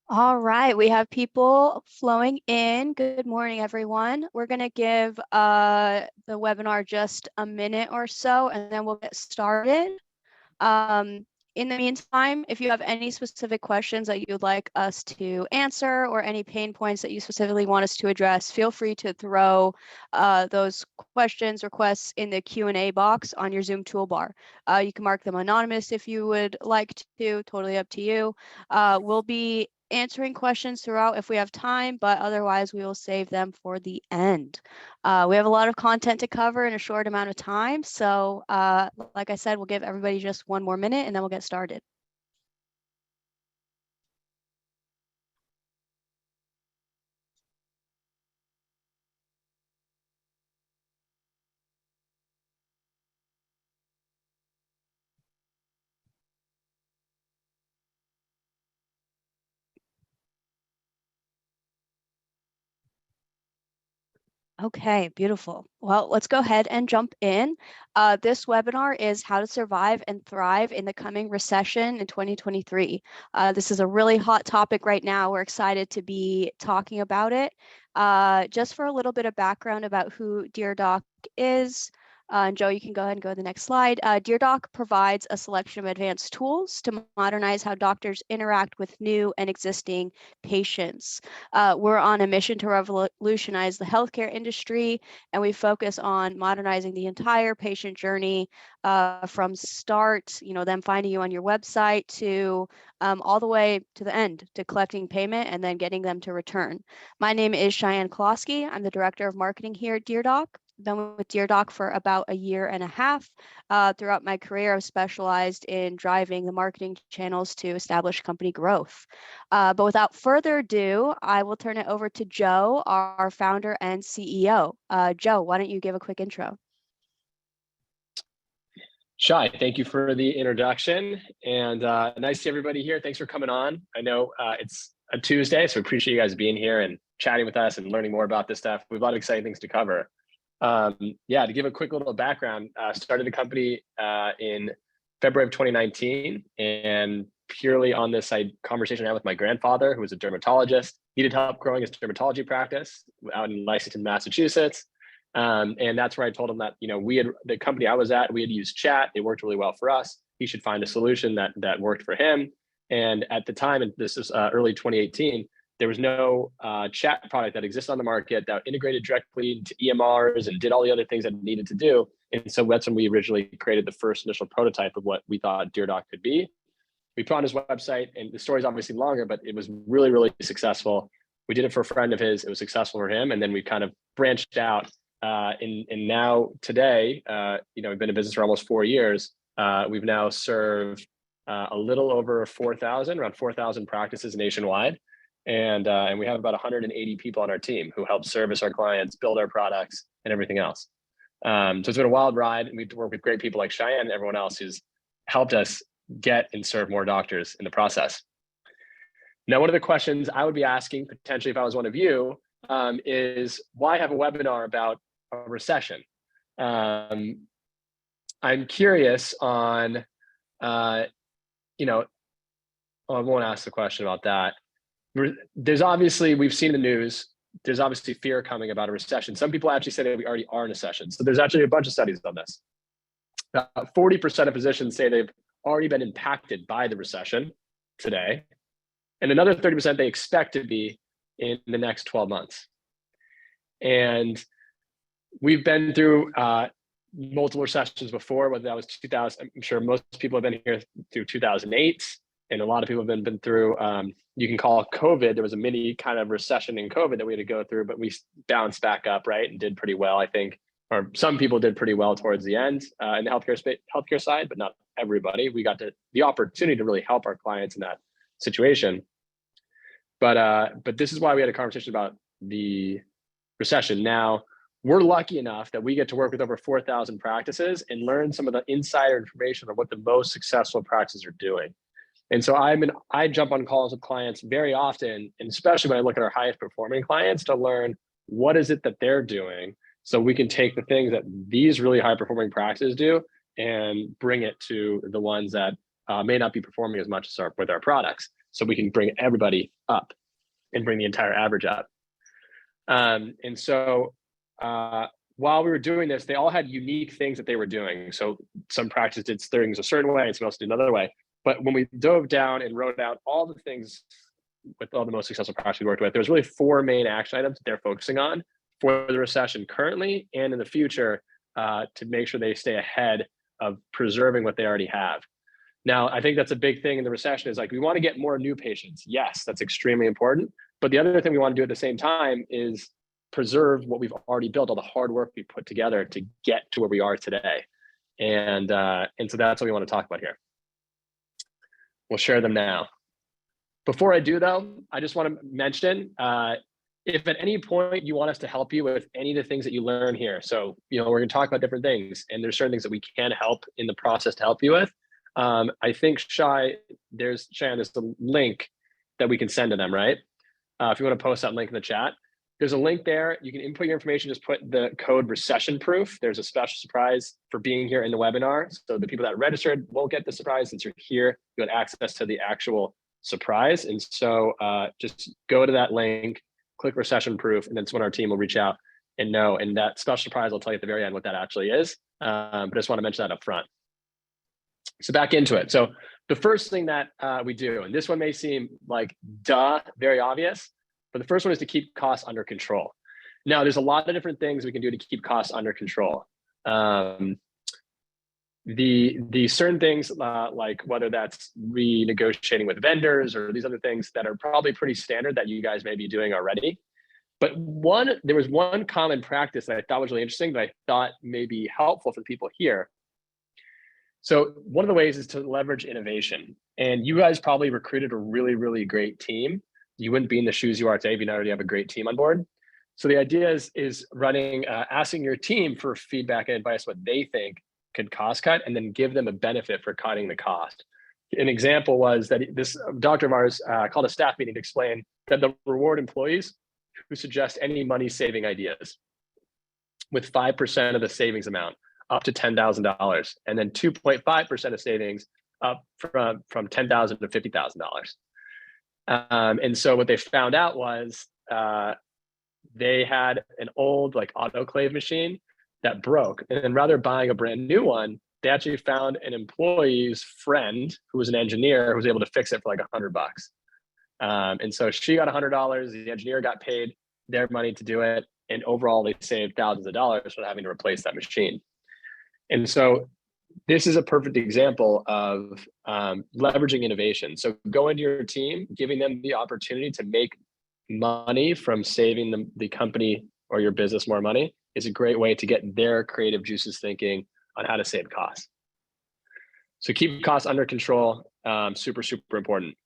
All right, we have people flowing in. Good morning, everyone. We're going to give the webinar just a minute or so, and then we'll get started. In the meantime, if you have any specific questions that you'd like us to answer or any pain points that you specifically want us to address, feel free to throw those questions, requests in the Q&A box on your Zoom toolbar. You can mark them anonymous if you would like to, totally up to you. We'll be answering questions throughout if we have time, but otherwise we will save them for the end. We have a lot of content to cover in a short amount of time. So like I said, we'll give everybody just one more minute and then we'll get started. Okay, beautiful. Well, let's go ahead and jump in. This webinar is how to survive and thrive in the coming recession in 2023. This is a really hot topic right now. We're excited to be talking about it. Just for a little bit of background about who DearDoc is. And Joe, you can go ahead and go to the next slide. DearDoc provides a selection of advanced tools to modernize how doctors interact with new and existing patients. We're on a mission to revolutionize the healthcare industry, and we focus on modernizing the entire patient journey from start, them finding you on your website to all the way to the end, to collecting payment and then getting them to return. My name is Cheyenne Klosky. I'm the Director of Marketing here at DearDoc. Been with DearDoc for about a year and a half. Throughout my career, I've specialized in driving the marketing channels to establish company growth. But without further ado, I will turn it over to Joe, our founder and CEO. Joe, why don't you give a quick intro? Shai, thank you for the introduction, and nice to see everybody here. Thanks for coming on. I know it's a Tuesday, so we appreciate you guys being here and chatting with us and learning more about this stuff. We have a lot of exciting things to cover. Yeah, to give a quick little background, started the company in February of 2019, and purely on this conversation I had with my grandfather, who was a dermatologist. He did help growing his dermatology practice out in Lexington, Massachusetts. And that's where I told him that, the company I was at, we had used chat. It worked really well for us. He should find a solution that worked for him. And at the time, and this is early 2018, there was no chat product that existed on the market that integrated directly into EMRs and did all the other things that it needed to do. And so that's when we originally created the first initial prototype of what we thought DearDoc could be. We put on his website, and the story is obviously longer, but it was really, really successful. We did it for a friend of his. It was successful for him. And then we kind of branched out. And now today, we've been in business for almost 4 years. We've now served a little over around 4,000 practices nationwide. And we have about 180 people on our team who help service our clients, build our products, and everything else. So it's been a wild ride, and we've worked with great people like Cheyenne and everyone else who's helped us get and serve more doctors in the process. Now, one of the questions I would be asking potentially if I was one of you is why have a webinar about a recession? I'm curious on, I won't ask the question about that. There's obviously, we've seen the news, there's obviously fear coming about a recession. Some people actually say that we already are in a recession. So there's actually a bunch of studies on this. 40% of physicians say they've already been impacted by the recession today. And another 30% they expect to be in the next 12 months. And we've been through multiple recessions before, whether that was 2000, I'm sure most people have been here through 2008. And a lot of people have been through, you can call it COVID. There was a mini kind of recession in COVID that we had to go through, but we bounced back up, right? And did pretty well, I think. Or some people did pretty well towards the end in the healthcare side, but not everybody. We got the opportunity to really help our clients in that situation. But this is why we had a conversation about the recession. Now, we're lucky enough that we get to work with over 4,000 practices and learn some of the insider information on what the most successful practices are doing. And so I jump on calls with clients very often, and especially when I look at our highest performing clients, to learn what is it that they're doing, so we can take the things that these really high performing practices do and bring it to the ones that may not be performing as much with our products. so we can bring everybody up and bring the entire average up. And so while we were doing this, they all had unique things that they were doing. So some practice did things a certain way and some else did another way. But when we dove down and wrote out all the things with all the most successful practice we worked with, there was really 4 main action items that they're focusing on for the recession currently and in the future, to make sure they stay ahead of preserving what they already have. Now, I think that's a big thing in the recession is like, we want to get more new patients. Yes, that's extremely important. But the other thing we want to do at the same time is preserve what we've already built, all the hard work we put together to get to where we are today. And so that's what we want to talk about here. We'll share them now. Before I do though, I just want to mention, if at any point you want us to help you with any of the things that you learn here. So, we're going to talk about different things and there's certain things that we can help in the process to help you with. I think there's a link that we can send to them, right? If you want to post that link in the chat, there's a link there. You can input your information, just put the code recession proof. There's a special surprise for being here in the webinar. So the people that registered won't get the surprise. Since you're here, you get access to the actual surprise. And so just go to that link, click recession proof, and then someone on our team will reach out and know. And that special surprise, I'll tell you at the very end what that actually is. But I just want to mention that up front. So back into it. So the first thing that we do, and this one may seem like very obvious, but the first one is to keep costs under control. Now, there's a lot of different things we can do to keep costs under control. The certain things like whether that's renegotiating with vendors or these other things that are probably pretty standard that you guys may be doing already. But there was one common practice that I thought was really interesting that I thought may be helpful for the people here. So one of the ways is to leverage innovation. And you guys probably recruited a really, really great team. You wouldn't be in the shoes you are today if you not already have a great team on board. So the idea is running, asking your team for feedback and advice, what they think could cost cut, and then give them a benefit for cutting the cost. An example was that this doctor of ours called a staff meeting to explain that they'll reward employees who suggest any money saving ideas with 5% of the savings amount up to $10,000, and then 2.5% of savings up from $10,000 to $50,000. And so what they found out was they had an old autoclave machine that broke, and then rather buying a brand new one, they actually found an employee's friend who was an engineer who was able to fix it for like $100. And so she got $100, the engineer got paid their money to do it, and overall they saved thousands of dollars without having to replace that machine. And so this is a perfect example of leveraging innovation. So go into your team, giving them the opportunity to make money from saving the company or your business more money is a great way to get their creative juices thinking on how to save costs. So keep costs under control, super, super important.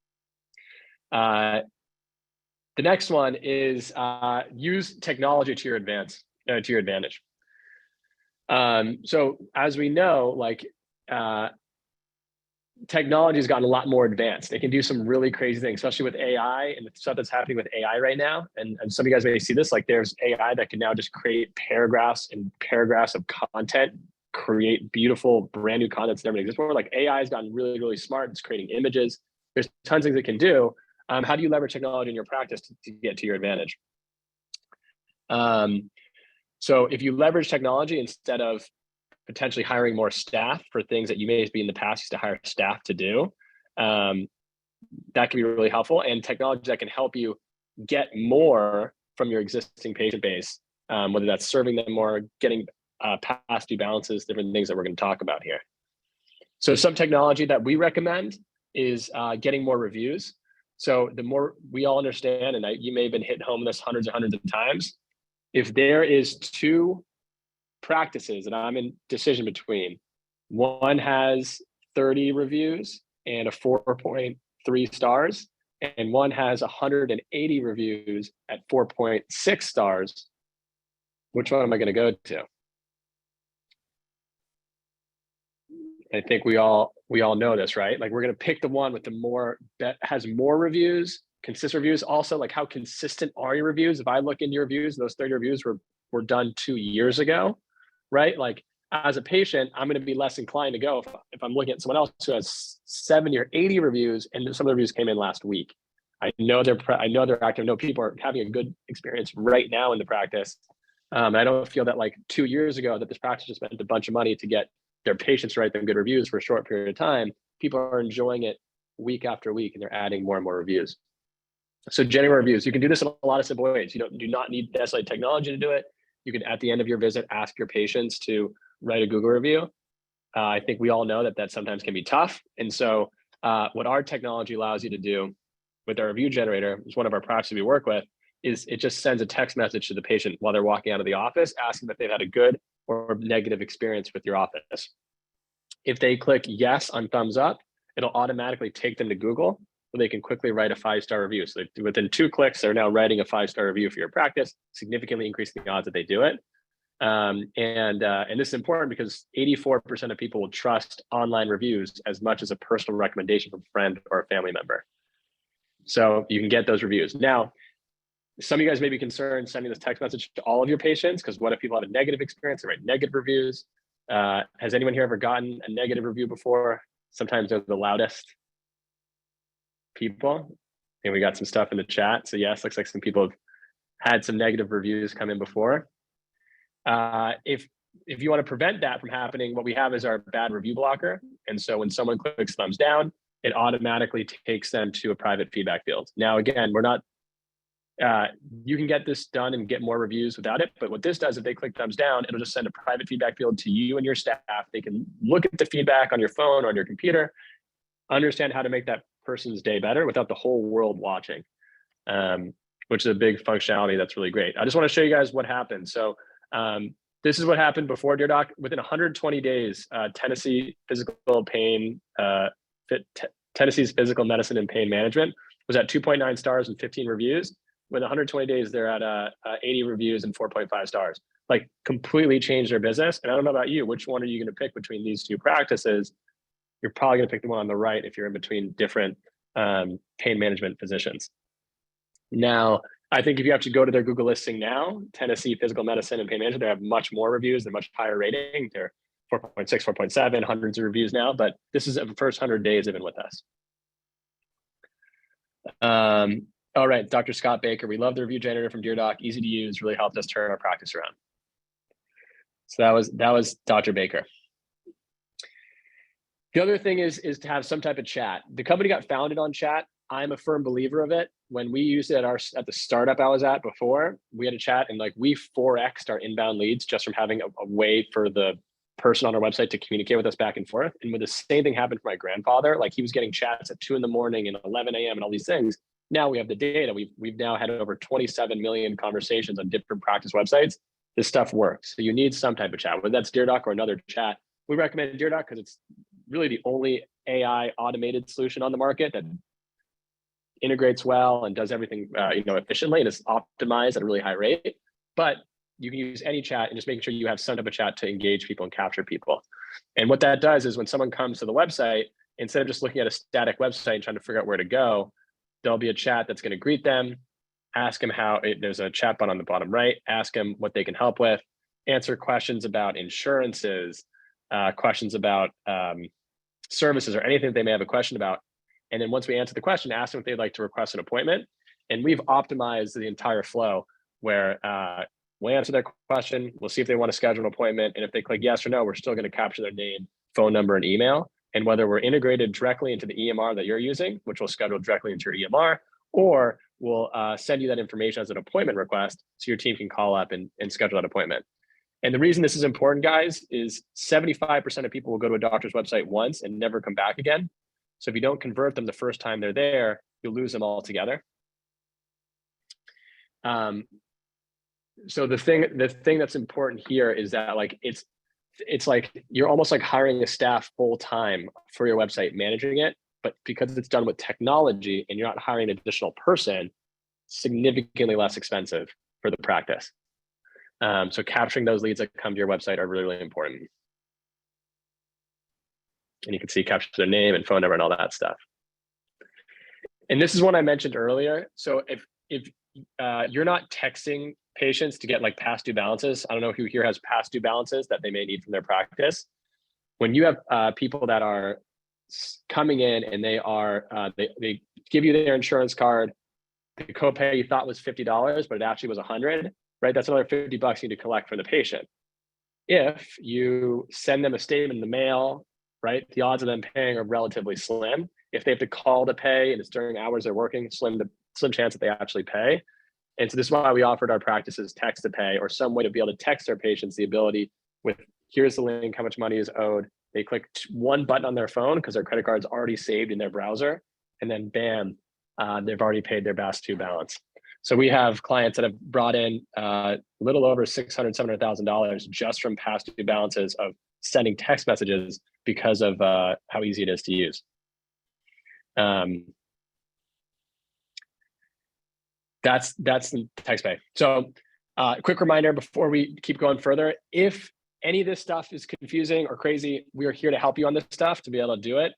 The next one is use technology to your advantage. So as we know, technology has gotten a lot more advanced. It can do some really crazy things, especially with AI and the stuff that's happening with AI right now. And some of you guys may see this, there's AI that can now just create paragraphs and paragraphs of content, create beautiful brand new content that never existed before. AI has gotten really, really smart. It's creating images. There's tons of things it can do. How do you leverage technology in your practice to get to your advantage? So if you leverage technology instead of potentially hiring more staff for things that you may be in the past used to hire staff to do, that can be really helpful. And technology that can help you get more from your existing patient base, whether that's serving them more, getting past due balances, different things that we're going to talk about here. So some technology that we recommend is getting more reviews. So the more we all understand, and you may have been hitting home this hundreds and hundreds of times, if there is two practices that I'm in decision between, one has 30 reviews and a 4.3 stars, and one has 180 reviews at 4.6 stars, which one am I going to go to? I think we all know this, right? We're going to pick the one with the more that has more reviews, consistent reviews. Also, how consistent are your reviews? If I look into your reviews, those 30 reviews were done 2 years ago, right? as a patient, I'm going to be less inclined to go if I'm looking at someone else who has 70 or 80 reviews, and some of the reviews came in last week. I know they're active. I know people are having a good experience right now in the practice. I don't feel that like 2 years ago that this practice just spent a bunch of money to get their patients to write them good reviews for a short period of time. People are enjoying it week after week, and they're adding more and more reviews. So generating reviews, you can do this in a lot of simple ways. You do not need necessarily technology to do it. You can, at the end of your visit, ask your patients to write a Google review. I think we all know that sometimes can be tough. And so what our technology allows you to do with our review generator, is one of our practices we work with, is it just sends a text message to the patient while they're walking out of the office, asking if they've had a good or negative experience with your office. If they click yes on thumbs up, it'll automatically take them to Google, where they can quickly write a 5-star review. So within 2 clicks, they're now writing a 5-star review for your practice, significantly increasing the odds that they do it. And this is important because 84% of people will trust online reviews as much as a personal recommendation from a friend or a family member. So you can get those reviews. Now, some of you guys may be concerned sending this text message to all of your patients, because what if people have a negative experience, they write negative reviews? Has anyone here ever gotten a negative review before? Sometimes they're the loudest people. And we got some stuff in the chat. So yes, looks like some people have had some negative reviews come in before. If you want to prevent that from happening, what we have is our bad review blocker. And so when someone clicks thumbs down, it automatically takes them to a private feedback field. Now, again, we're not, you can get this done and get more reviews without it. But what this does, if they click thumbs down, it'll just send a private feedback field to you and your staff. They can look at the feedback on your phone or on your computer, understand how to make that person's day better without the whole world watching, which is a big functionality that's really great. I just want to show you guys what happened. So this is what happened before Dear Doc. Within 120 days, Tennessee's Physical Medicine and Pain Management was at 2.9 stars and 15 reviews. Within 120 days, they're at 80 reviews and 4.5 stars. Like, completely changed their business. And I don't know about you, which one are you going to pick between these two practices? You're probably going to pick the one on the right if you're in between different pain management physicians. Now, I think if you have to go to their Google listing now, Tennessee Physical Medicine and Pain Management, they have much more reviews. They're much higher rating. They're 4.6, 4.7, hundreds of reviews now, but this is the first 100 days they've been with us. All right, Dr. Scott Baker, we love the review generator from Dear Doc, easy to use, really helped us turn our practice around. So that was Dr. Baker. The other thing is to have some type of chat. The company got founded on chat. I'm a firm believer of it. When we used it at the startup I was at before, we had a chat, and like we 4x'd our inbound leads just from having a way for the person on our website to communicate with us back and forth. And when the same thing happened for my grandfather, like he was getting chats at 2 in the morning and 11 a.m. and all these things. Now we have the data. We've now had over 27 million conversations on different practice websites. This stuff works. So you need some type of chat, whether that's Dear Doc or another chat. We recommend Dear Doc because it's really the only AI automated solution on the market that integrates well and does everything efficiently, and is optimized at a really high rate. But you can use any chat, and just making sure you have some type of chat to engage people and capture people. And what that does is when someone comes to the website, instead of just looking at a static website and trying to figure out where to go, there'll be a chat that's going to greet them, ask them there's a chat button on the bottom right, ask them what they can help with, answer questions about insurances, questions about services, or anything that they may have a question about. And then once we answer the question, ask them if they'd like to request an appointment. And we've optimized the entire flow where we'll answer their question, we'll see if they want to schedule an appointment. And if they click yes or no, we're still going to capture their name, phone number, and email. And whether we're integrated directly into the EMR that you're using, which will schedule directly into your EMR, or we'll send you that information as an appointment request so your team can call up and schedule that appointment. And the reason this is important, guys, is 75% of people will go to a doctor's website once and never come back again. So if you don't convert them the first time they're there, you'll lose them altogether. So the thing that's important here is that like it's like you're almost like hiring a staff full time for your website, managing it, but because it's done with technology and you're not hiring an additional person, significantly less expensive for the practice. So capturing those leads that come to your website are really, really important. And you can see capture their name and phone number and all that stuff. And this is one I mentioned earlier. So if you're not texting patients to get like past due balances. I don't know who here has past due balances that they may need from their practice. When you have people that are coming in and they give you their insurance card, the copay you thought was $50, but it actually was $100, right? That's another $50 you need to collect from the patient. If you send them a statement in the mail, right, the odds of them paying are relatively slim. If they have to call to pay and it's during hours they're working, slim chance that they actually pay. And so this is why we offered our practices text to pay, or some way to be able to text our patients the ability with, here's the link, how much money is owed. They click one button on their phone because their credit card's already saved in their browser, and then bam, they've already paid their past due balance. So we have clients that have brought in a little over $600,000, $700,000 just from past due balances of sending text messages because of how easy it is to use. That's the text pay. So quick reminder before we keep going further, if any of this stuff is confusing or crazy, we are here to help you on this stuff to be able to do it.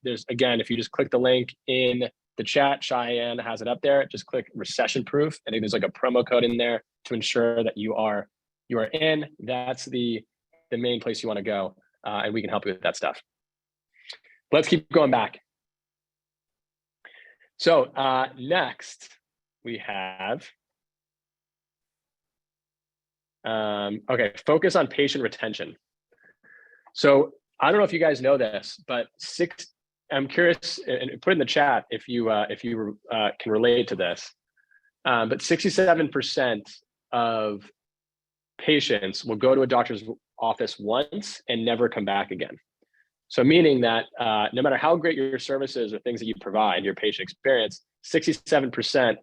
There's, again, if you just click the link in the chat, Cheyenne has it up there. Just click recession proof. I think there's like a promo code in there to ensure that you are in. That's the main place you want to go, and we can help you with that stuff. Let's keep going back. So next we have, okay, focus on patient retention. So I don't know if you guys know this, but I'm curious, and put in the chat if you can relate to this, but 67% of patients will go to a doctor's office once and never come back again. So meaning that no matter how great your services or things that you provide, your patient experience, 67%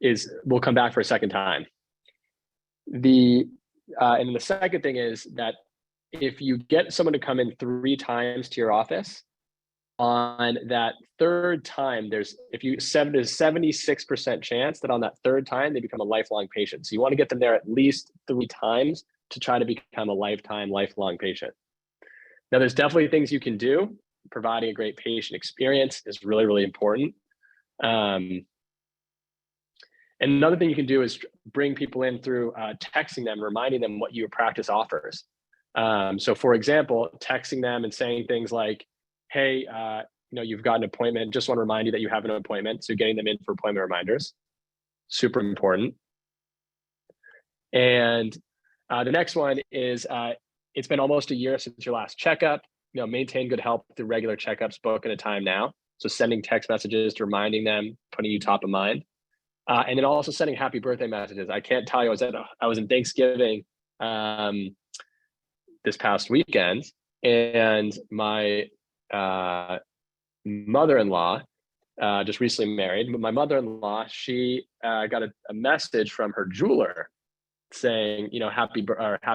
is will come back for a second time. And then the second thing is that if you get someone to come in 3 times to your office, on that third time, there's a 76% chance that on that third time, they become a lifelong patient. So you want to get them there at least 3 times to try to become a lifelong patient. Now, there's definitely things you can do. Providing a great patient experience is really, really important. And another thing you can do is bring people in through texting them, reminding them what your practice offers. So for example, texting them and saying things like, hey, you've got an appointment. Just want to remind you that you have an appointment. So getting them in for appointment reminders, super important. And the next one is, it's been almost a year since your last checkup. Maintain good health through regular checkups, book at a time now. So sending text messages to reminding them, putting you top of mind. And then also sending happy birthday messages. I can't tell you, I was in Thanksgiving this past weekend, and my mother-in-law just recently married, but my mother-in-law, she got a message from her jeweler saying, happy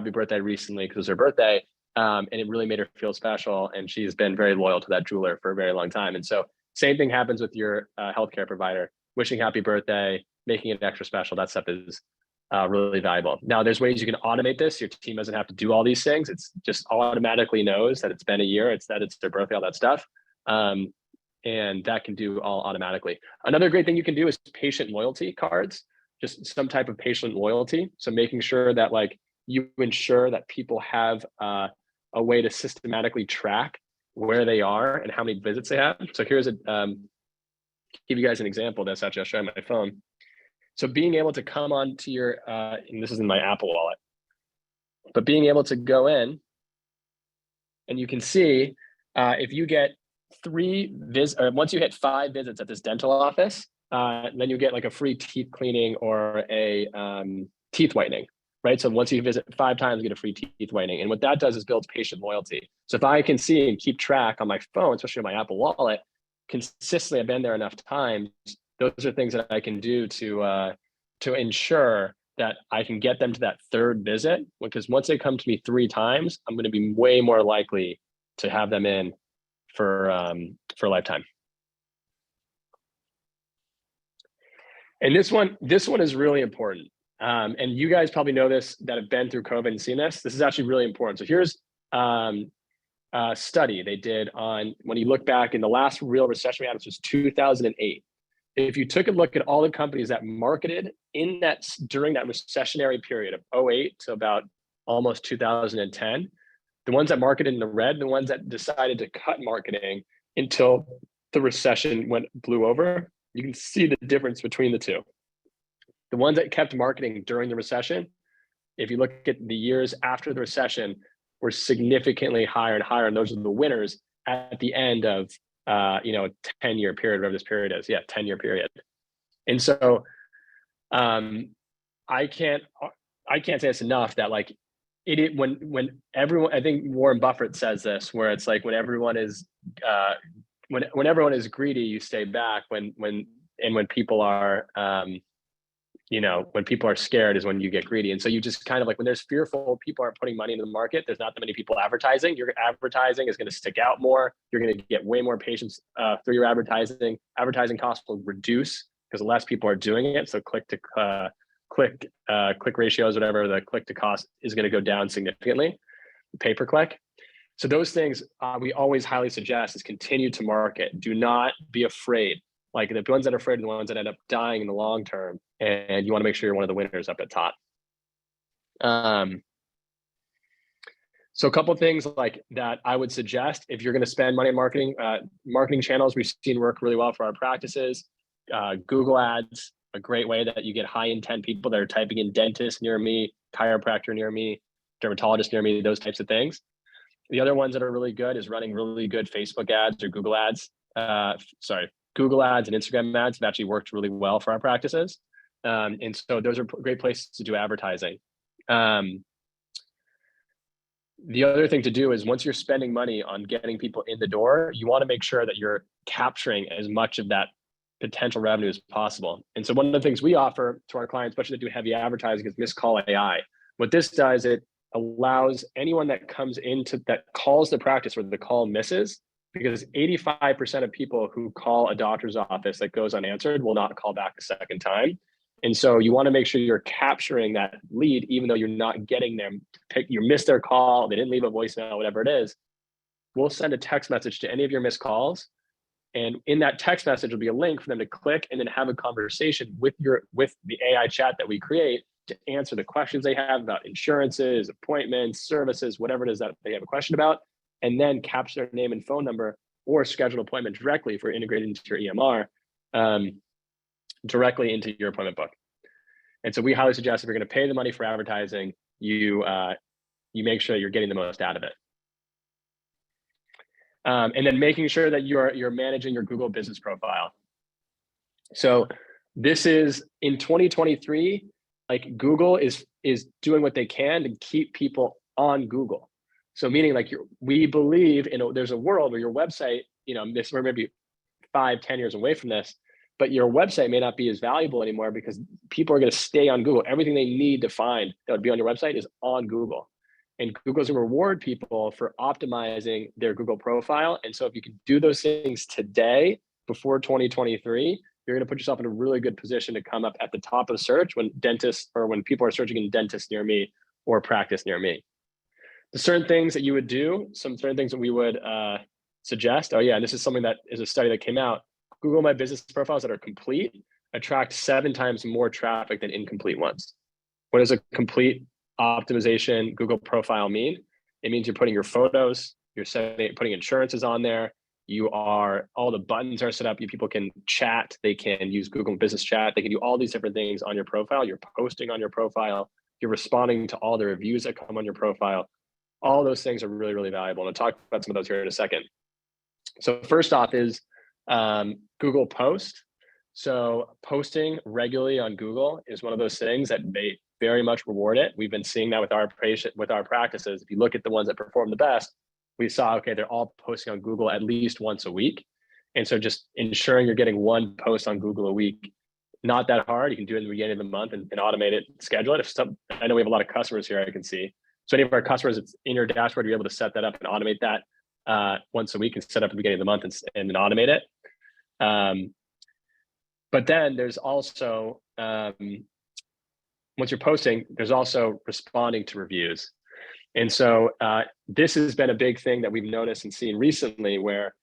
birthday recently, because it was her birthday, and it really made her feel special. And she's been very loyal to that jeweler for a very long time. And so same thing happens with your healthcare provider. Wishing happy birthday, making it extra special, that stuff is really valuable. Now, there's ways you can automate this. Your team doesn't have to do all these things. It's just automatically knows that it's been a year, it's their birthday, all that stuff. And that can do all automatically. Another great thing you can do is patient loyalty cards, just some type of patient loyalty. So making sure that you ensure that people have a way to systematically track where they are and how many visits they have. So here's give you guys an example of this. Actually, I'll show you my phone. So being able to come on to your, and this is in my Apple Wallet, but being able to go in and you can see if you get 3 visits, or once you hit 5 visits at this dental office, then you get like a free teeth cleaning or a teeth whitening, right? So once you visit 5 times, you get a free teeth whitening. And what that does is builds patient loyalty. So if I can see and keep track on my phone, especially on my Apple Wallet, consistently I've been there enough times, those are things that I can do to ensure that I can get them to that 3rd visit, because once they come to me 3 times, I'm going to be way more likely to have them in for a lifetime. And this one is really important. And you guys probably know this that have been through COVID and seen this. This is actually really important. So here's study they did on, when you look back in the last real recession we had, which was 2008. If you took a look at all the companies that marketed in that during that recessionary period of 08 to about almost 2010, the ones that marketed in the red, the ones that decided to cut marketing until the recession blew over, you can see the difference between the two. The ones that kept marketing during the recession, if you look at the years after the recession, were significantly higher and higher, and those are the winners at the end of a 10-year period, whatever this period is. Yeah, 10-year period. And so I can't say this enough that like when everyone, I think Warren Buffett says this, where it's like when everyone is when everyone is greedy, you stay back. When people are when people are scared is when you get greedy. And so you just kind of like, when there's fearful, people aren't putting money into the market, there's not that many people advertising. Your advertising is going to stick out more. You're going to get way more patients through your advertising. Advertising costs will reduce because less people are doing it. So click ratios, whatever, the click to cost is going to go down significantly, pay per click. So those things we always highly suggest is continue to market. Do not be afraid. Like the ones that are afraid are the ones that end up dying in the long term. And you want to make sure you're one of the winners up at top. So a couple of things like that I would suggest if you're going to spend money on marketing, marketing channels we've seen work really well for our practices. Google ads, a great way that you get high intent people that are typing in dentist near me, chiropractor near me, dermatologist near me, those types of things. The other ones that are really good is running really good Facebook ads or Google ads. Google ads and Instagram ads have actually worked really well for our practices. And so those are great places to do advertising. The other thing to do is once you're spending money on getting people in the door, you want to make sure that you're capturing as much of that potential revenue as possible. And so one of the things we offer to our clients, especially that do heavy advertising, is Missed Call AI. What this does, it allows anyone that comes into that calls the practice where the call misses, because 85% of people who call a doctor's office that goes unanswered will not call back a second time. And so you want to make sure you're capturing that lead, even though you're not getting them. You missed their call, they didn't leave a voicemail, whatever it is. We'll send a text message to any of your missed calls. And in that text message will be a link for them to click and then have a conversation with the AI chat that we create to answer the questions they have about insurances, appointments, services, whatever it is that they have a question about, and then capture their name and phone number or schedule an appointment directly for integrated into your EMR, directly into your appointment book. And so we highly suggest if you're going to pay the money for advertising, you make sure that you're getting the most out of it. And then making sure that you're managing your Google business profile. So this is in 2023, like Google is doing what they can to keep people on Google. So meaning like we believe there's a world where your website, we're maybe 5-10 years away from this, but your website may not be as valuable anymore because people are going to stay on Google. Everything they need to find that would be on your website is on Google. And Google's going to reward people for optimizing their Google profile. And so if you can do those things today, before 2023, you're going to put yourself in a really good position to come up at the top of the search when people are searching in dentist near me or practice near me. The certain things that you would do, some certain things that we would suggest. Oh yeah, and this is something that is a study that came out. Google My Business profiles that are complete attract 7 times more traffic than incomplete ones. What does a complete optimization Google profile mean? It means you're putting your photos, putting insurances on there. All the buttons are set up. People can chat. They can use Google Business Chat. They can do all these different things on your profile. You're posting on your profile. You're responding to all the reviews that come on your profile. All those things are really, really valuable. And I'll talk about some of those here in a second. So first off is Google Post. So posting regularly on Google is one of those things that they very much reward it. We've been seeing that with our practices. If you look at the ones that perform the best, we saw, okay, they're all posting on Google at least once a week. And so just ensuring you're getting one post on Google a week, not that hard. You can do it in the beginning of the month and automate it, schedule it. I know we have a lot of customers here I can see. So any of our customers, it's in your dashboard, you're able to set that up and automate that once a week and set up at the beginning of the month and then automate it. But then there's also, once you're posting, there's also responding to reviews. And so this has been a big thing that we've noticed and seen recently, where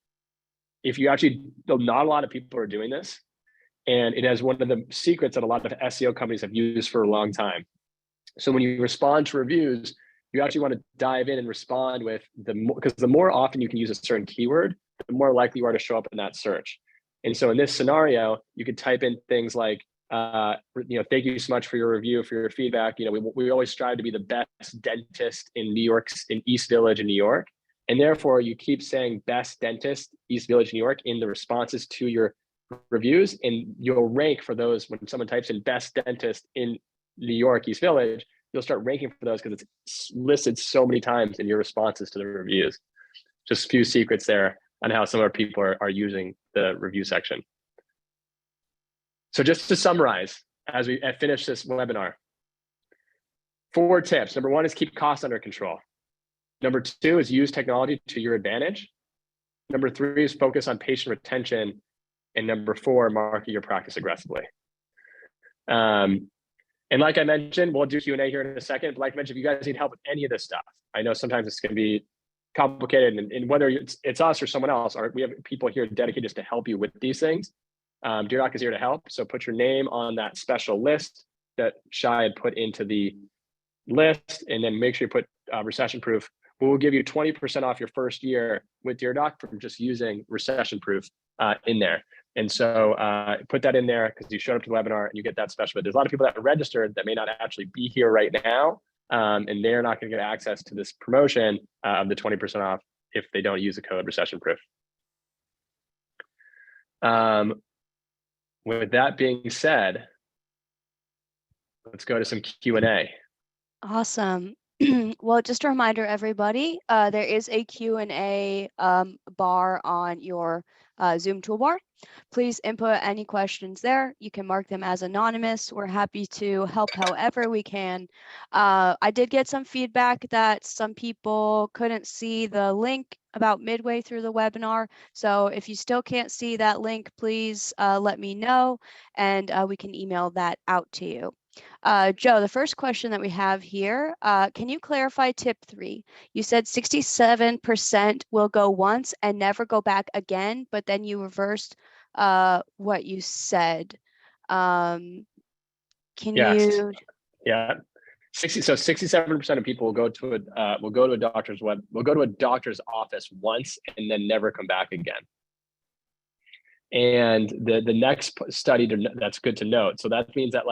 if you actually, not a lot of people are doing this, and it has one of the secrets that a lot of SEO companies have used for a long time. So when you respond to reviews, you actually want to dive in and respond with because the more often you can use a certain keyword, the more likely you are to show up in that search. And so in this scenario, you could type in things like, thank you so much for your review, for your feedback. We always strive to be the best dentist in New York, in East Village in New York. And therefore you keep saying best dentist, East Village, New York in the responses to your reviews. And you'll rank for those when someone types in best dentist in New York, East Village, you'll start ranking for those because it's listed so many times in your responses to the reviews. Just a few secrets there on how some of our people are using the review section. So just to summarize, as we finish this webinar, 4 tips. Number 1 is keep costs under control. Number 2 is use technology to your advantage. Number 3 is focus on patient retention. And number 4, market your practice aggressively. And like I mentioned, we'll do Q&A here in a second. But like I mentioned, if you guys need help with any of this stuff, I know sometimes it's going to be complicated, and whether it's us or someone else, we have people here dedicated just to help you with these things. Dear Doc is here to help. So put your name on that special list that Shai had put into the list, and then make sure you put recession proof. We will give you 20% off your first year with Dear Doc from just using recession proof in there. And so put that in there because you showed up to the webinar and you get that special. But there's a lot of people that are registered that may not actually be here right now, and they're not going to get access to this promotion of the 20% off if they don't use the code recession proof. With that being said, let's go to some Q&A. Awesome. Well, just a reminder, everybody, there is a Q&A bar on your Zoom toolbar. Please input any questions there. You can mark them as anonymous. We're happy to help however we can. I did get some feedback that some people couldn't see the link about midway through the webinar. So if you still can't see that link, please let me know, and we can email that out to you. Joe, the first question that we have here, can you clarify tip 3? You said 67% will go once and never go back again, but then you reversed what you said. Can you? Yeah. 67% of people will go to a doctor's office once and then never come back again. And the next study that's good to note. So that means that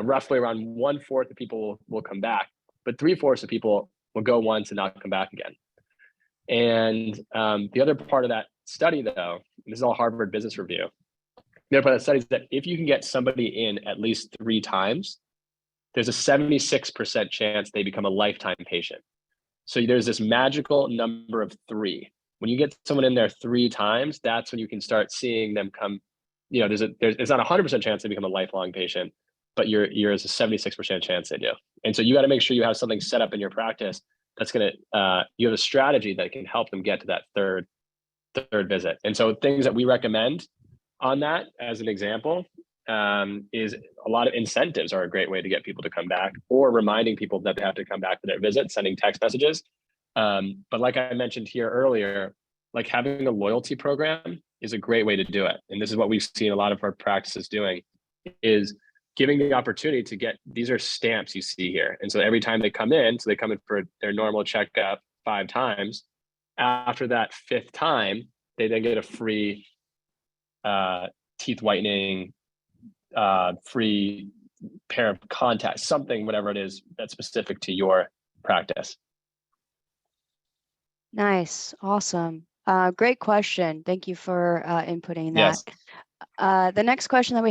roughly around 1/4 of people will come back, but 3/4 of people will go once and not come back again. And the other part of that study, though, this is all Harvard Business Review. The other part of that study is that if you can get somebody in at least 3 times, there's a 76% chance they become a lifetime patient. So there's this magical number of 3. When you get someone in there 3 times, that's when you can start seeing them come. It's not a 100% chance they become a lifelong patient, but there's a 76% chance they do. And so you got to make sure you have something set up in your practice that's going to, you have a strategy that can help them get to that third visit. And so things that we recommend on that, as an example, is a lot of incentives are a great way to get people to come back, or reminding people that they have to come back for their visit, sending text messages. But like I mentioned here earlier, like having a loyalty program is a great way to do it. And this is what we've seen a lot of our practices doing, is giving the opportunity to get, these are stamps you see here. And so every time they come in, so they come in for their normal checkup 5 times. After that 5th time, they then get a free teeth whitening, free pair of contacts, something, whatever it is that's specific to your practice. Nice. Awesome. Great question. Thank you for inputting that. Yes. The next question that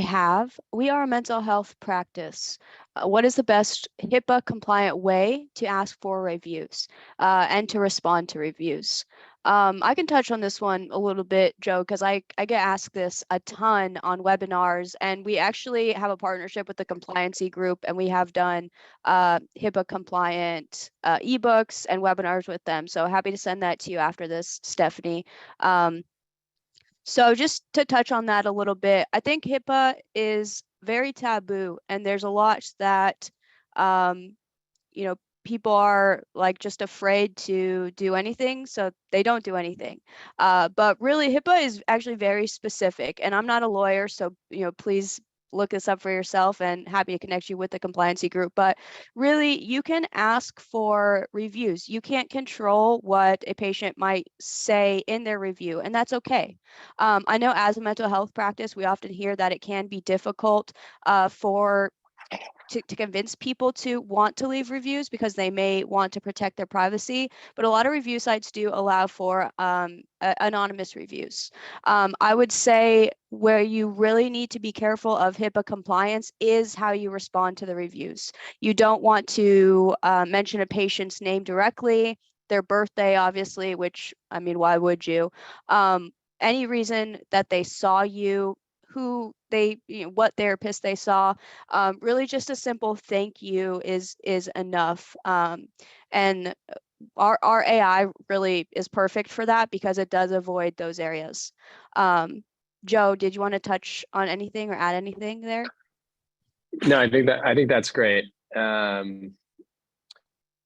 we are a mental health practice. What is the best HIPAA compliant way to ask for reviews and to respond to reviews? I can touch on this one a little bit, Joe, because I get asked this a ton on webinars, and we actually have a partnership with the Compliancy Group, and we have done HIPAA compliant ebooks and webinars with them. So happy to send that to you after this, Stephanie. So just to touch on that a little bit, I think HIPAA is very taboo, and there's a lot that, people are like just afraid to do anything, so they don't do anything. But really, HIPAA is actually very specific, and I'm not a lawyer, so please look this up for yourself, and happy to connect you with the compliancy group. But really, you can ask for reviews. You can't control what a patient might say in their review, and that's okay. I know as a mental health practice, we often hear that it can be difficult to convince people to want to leave reviews because they may want to protect their privacy, but a lot of review sites do allow for anonymous reviews. I would say where you really need to be careful of HIPAA compliance is how you respond to the reviews. You don't want to mention a patient's name directly, their birthday, obviously, which, I mean, why would you? Any reason that they saw you, who they, what therapist they saw. Really just a simple thank you is enough. And our AI really is perfect for that because it does avoid those areas. Joe, did you want to touch on anything or add anything there? No, I think that's great. I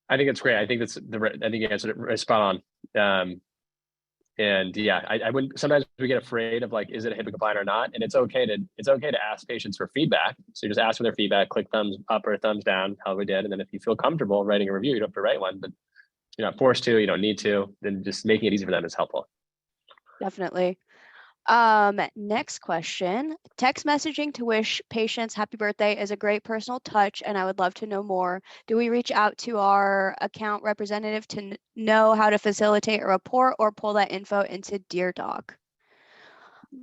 think it's great. I think you answered it spot on. And yeah, I wouldn't. Sometimes we get afraid of like, is it HIPAA compliant or not? And it's okay to ask patients for feedback. So you just ask for their feedback, click thumbs up or thumbs down, how we did, and then if you feel comfortable writing a review, you don't have to write one, but you're not forced to. You don't need to. Then just making it easy for them is helpful. Definitely. Next question. Text messaging to wish patients happy birthday is a great personal touch, and I would love to know more. Do we reach out to our account representative to know how to facilitate a report or pull that info into DearDoc?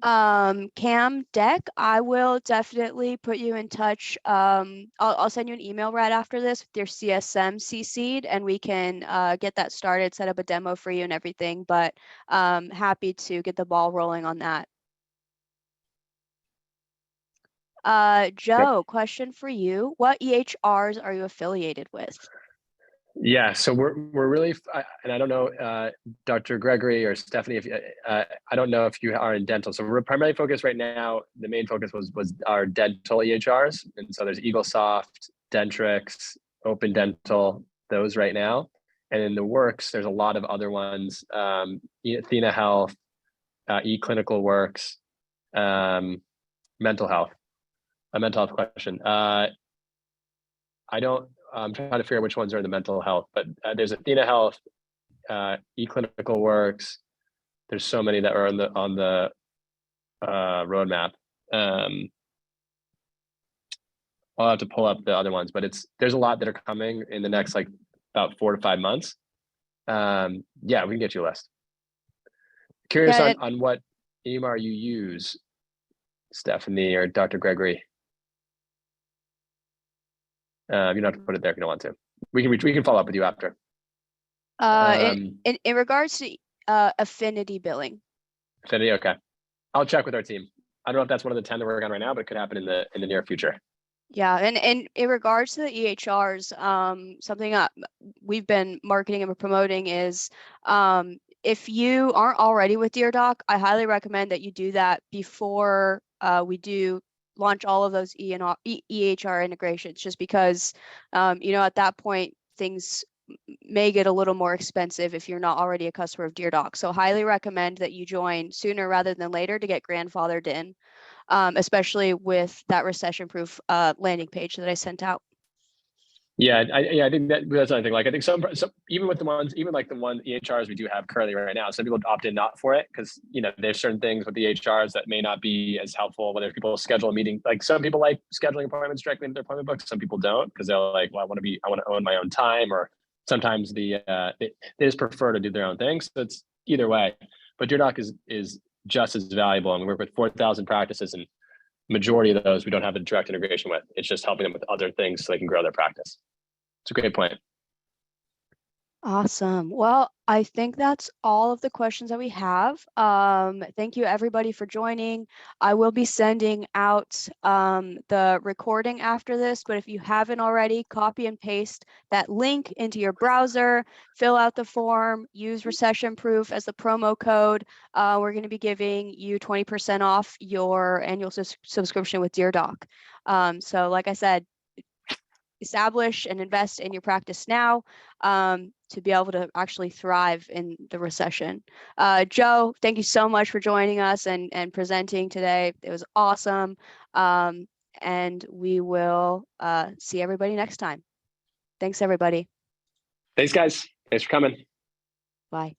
Cam Deck, I will definitely put you in touch. I'll send you an email right after this with your CSM CC'd, and we can get that started, set up a demo for you and everything, but happy to get the ball rolling on that. Joe, question for you. What EHRs are you affiliated with? Yeah, so we're really, and I don't know, Dr. Gregory or Stephanie, if I don't know if you are in dental. So we're primarily focused right now. The main focus was our dental EHRs, and so there's EagleSoft, Dentrix, Open Dental, those right now. And in the works, there's a lot of other ones: Athena Health, eClinical Works, mental health. A mental health question. I'm trying to figure out which ones are in the mental health, but there's Athena Health, eClinical Works. There's so many that are on the roadmap. I'll have to pull up the other ones, but there's a lot that are coming in the next like about 4 to 5 months. Yeah, we can get you a list. Curious on what EMR you use, Stephanie or Dr. Gregory. You don't have to put it there if you don't want to. We can follow up with you after. In regards to affinity billing. Affinity, okay. I'll check with our team. I don't know if that's one of the 10 that we're working on right now, but it could happen in the near future. Yeah, and in regards to the EHRs, something we've been marketing and promoting is if you aren't already with DearDoc, I highly recommend that you do that before we do launch all of those EHR integrations, just because at that point things may get a little more expensive if you're not already a customer of DearDoc. So highly recommend that you join sooner rather than later to get grandfathered in, especially with that recession-proof landing page that I sent out. Yeah, I think that's another thing. Like I think some even with the ones, even like the one EHRs we do have currently right now, some people opt in not for it because there's certain things with the EHRs that may not be as helpful. Whether people schedule a meeting, like some people like scheduling appointments directly into their appointment book, some people don't because they're like, well, I want to own my own time, or sometimes they just prefer to do their own thing. So it's either way. But DearDoc is just as valuable, and we work with 4,000 practices, and majority of those we don't have a direct integration with. It's just helping them with other things so they can grow their practice. It's a great point. Awesome. Well, I think that's all of the questions that we have. Thank you everybody for joining. I will be sending out the recording after this, but if you haven't already, copy and paste that link into your browser, fill out the form, use recession proof as the promo code. We're going to be giving you 20% off your annual subscription with DearDoc. So like I said, establish and invest in your practice now to be able to actually thrive in the recession. Joe, thank you so much for joining us and presenting today. It was awesome. And we will see everybody next time. Thanks, everybody. Thanks, guys. Thanks for coming. Bye.